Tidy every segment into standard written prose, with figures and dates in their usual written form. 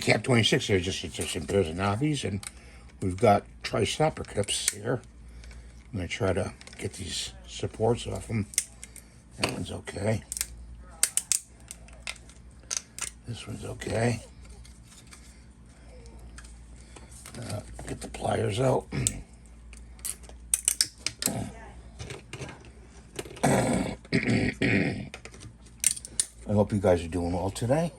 Cap 26 here, just some pairs of knobbies, and we've got Triceratops here. I'm going to try to get these supports off them. That one's okay. This one's okay. Get the pliers out. I hope you guys are doing well today.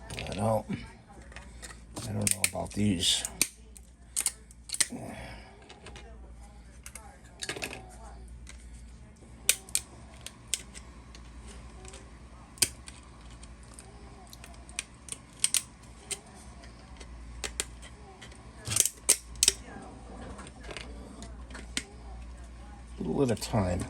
Pull that out. I don't know about these. A little at a time.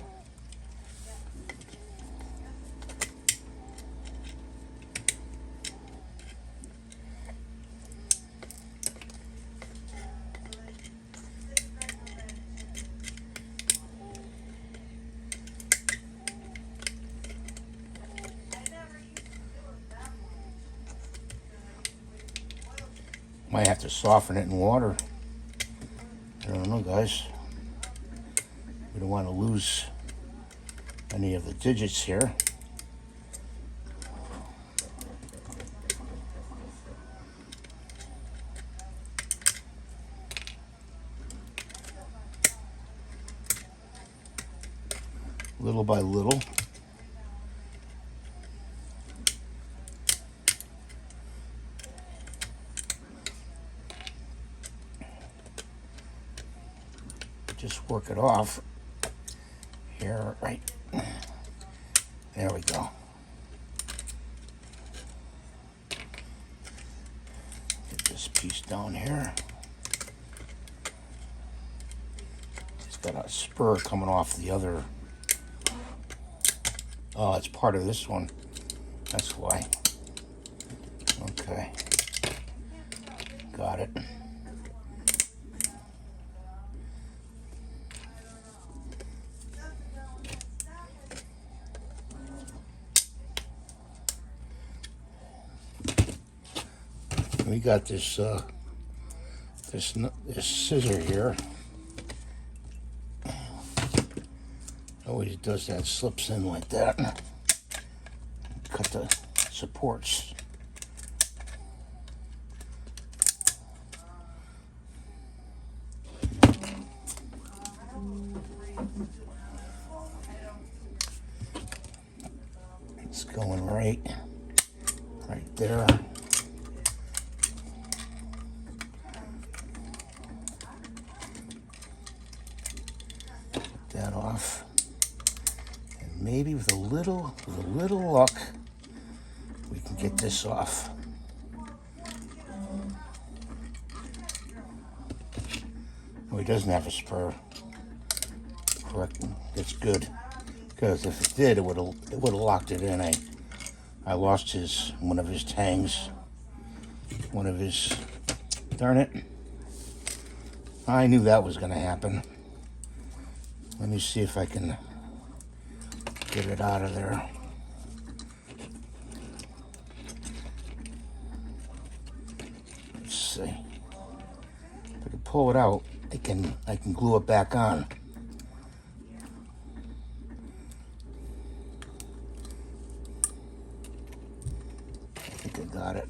Might have to soften it in water. I don't know, guys. We don't want to lose any of the digits here. Little by little. Just work it off here, right? There we go. Get this piece down here. It's got a spur coming off the other. Oh, it's part of this one. That's why. Okay. Got it. We got this this scissor here. Always does that, slips in like that. Cut the supports. It's going right there. That off, and maybe with a little luck we can get this off. Oh, he doesn't have a spur. Correct. That's good, because if it did, it would have locked it in. I lost one of his tangs. Darn it! I knew that was going to happen. Let me see if I can get it out of there. Let's see. If I can pull it out, I can glue it back on. I think I got it.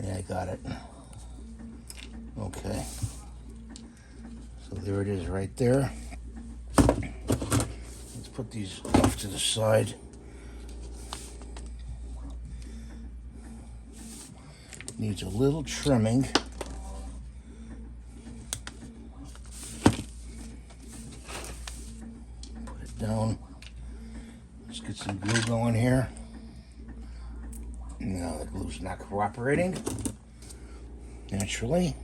Yeah, I got it. Okay. So there it is right there. Let's put these off to the side. Needs a little trimming. Put it down. Let's get some glue going here. No, the glue's not cooperating, naturally.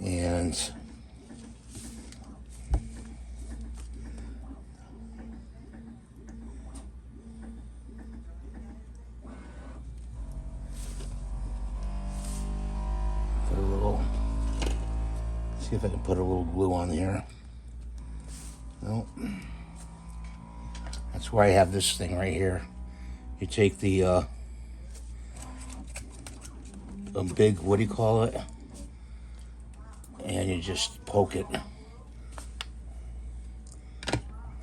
And See if I can put a little glue on here. Nope. That's why I have this thing right here. You take the a big, what do you call it? And you just poke it. And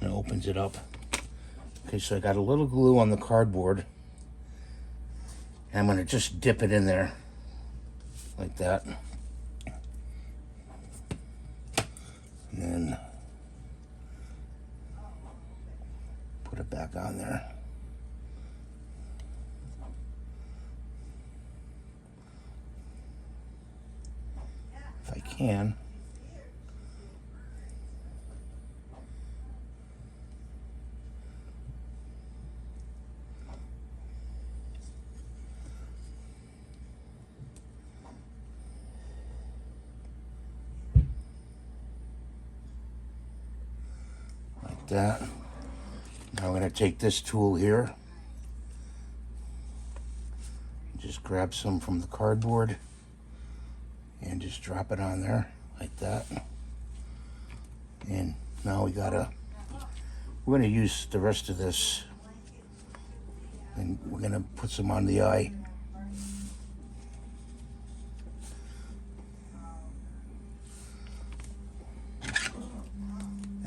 it opens it up. Okay, so I got a little glue on the cardboard. And I'm gonna just dip it in there. Like that. And then put it back on there. If I can. Like that. Now I'm going to take this tool here. Just grab some from the cardboard. And just drop it on there like that. And now we're going to use the rest of this, and we're going to put some on the eye.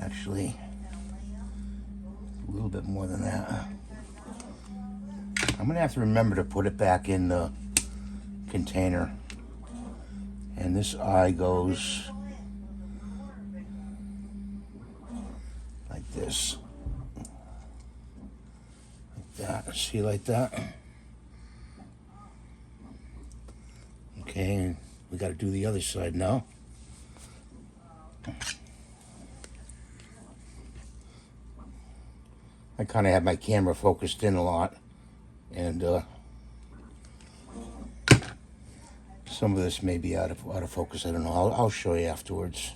Actually, a little bit more than that. I'm going to have to remember to put it back in the container. And this eye goes like this. Like that. See, like that? Okay, and we got to do the other side now. I kind of have my camera focused in a lot. And some of this may be out of focus. I don't know. I'll show you afterwards.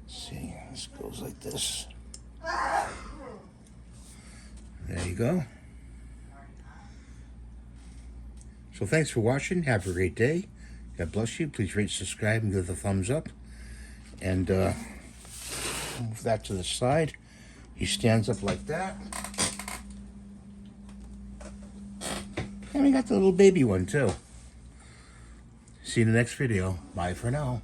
Let's see, this goes like this. There you go. So thanks for watching. Have a great day. God bless you. Please rate, subscribe, and give the thumbs up. And move that to the side. He stands up like that. And we got the little baby one too. See you in the next video. Bye for now.